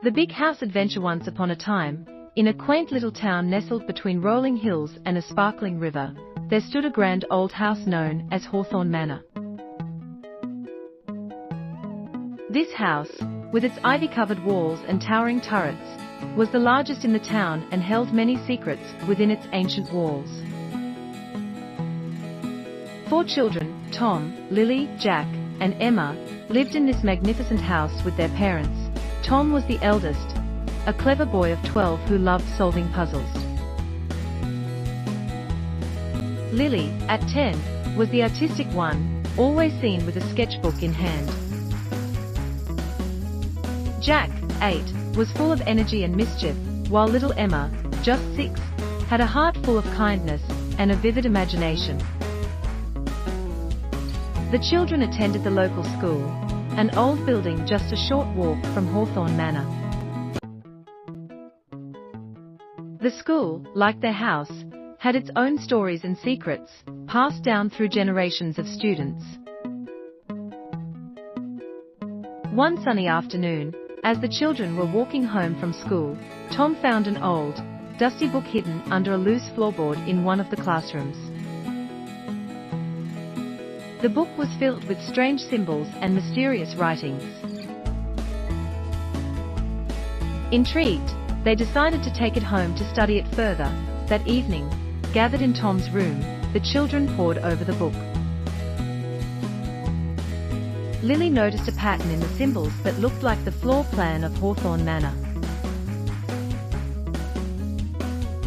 The big house adventure. Once upon a time, in a quaint little town nestled between rolling hills and a sparkling river, there stood a grand old house known as Hawthorne Manor. This house, with its ivy-covered walls and towering turrets, was the largest in the town and held many secrets within its ancient walls. 4 children, Tom, Lily, Jack, and Emma, lived in this magnificent house with their parents. Tom was the eldest, a clever boy of 12 who loved solving puzzles. Lily, at 10, was the artistic one, always seen with a sketchbook in hand. Jack, 8, was full of energy and mischief, while little Emma, just 6, had a heart full of kindness and a vivid imagination. The children attended the local school, an old building just a short walk from Hawthorne Manor. The school, like their house, had its own stories and secrets, passed down through generations of students. One sunny afternoon, as the children were walking home from school, Tom found an old, dusty book hidden under a loose floorboard in one of the classrooms. The book was filled with strange symbols and mysterious writings. Intrigued, they decided to take it home to study it further. That evening, gathered in Tom's room, the children pored over the book. Lily noticed a pattern in the symbols that looked like the floor plan of Hawthorne Manor.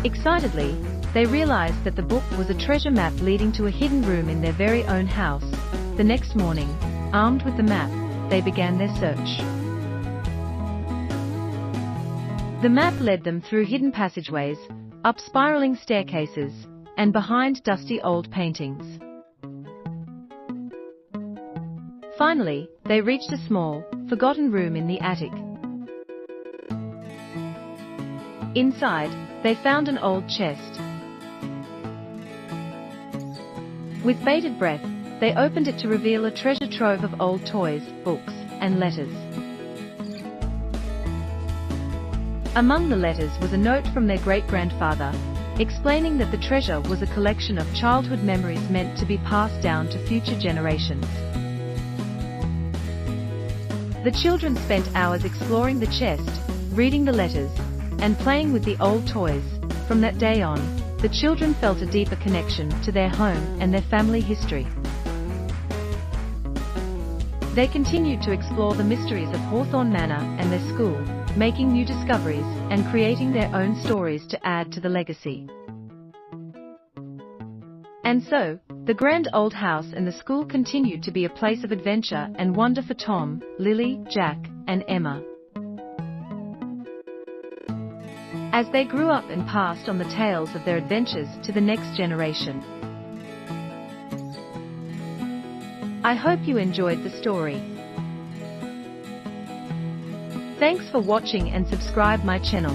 Excitedly, they realized that the book was a treasure map leading to a hidden room in their very own house. The next morning, armed with the map, they began their search. The map led them through hidden passageways, up spiraling staircases, and behind dusty old paintings. Finally, they reached a small, forgotten room in the attic. Inside, they found an old chest. With bated breath, they opened it to reveal a treasure trove of old toys, books, and letters. Among the letters was a note from their great-grandfather, explaining that the treasure was a collection of childhood memories meant to be passed down to future generations. The children spent hours exploring the chest, reading the letters, and playing with the old toys. From that day on, the children felt a deeper connection to their home and their family history. They continued to explore the mysteries of Hawthorne Manor and their school, making new discoveries and creating their own stories to add to the legacy. And so, the grand old house and the school continued to be a place of adventure and wonder for Tom, Lily, Jack, and Emma. As they grew up and passed on the tales of their adventures to the next generation. I hope you enjoyed the story. Thanks for watching and subscribe my channel.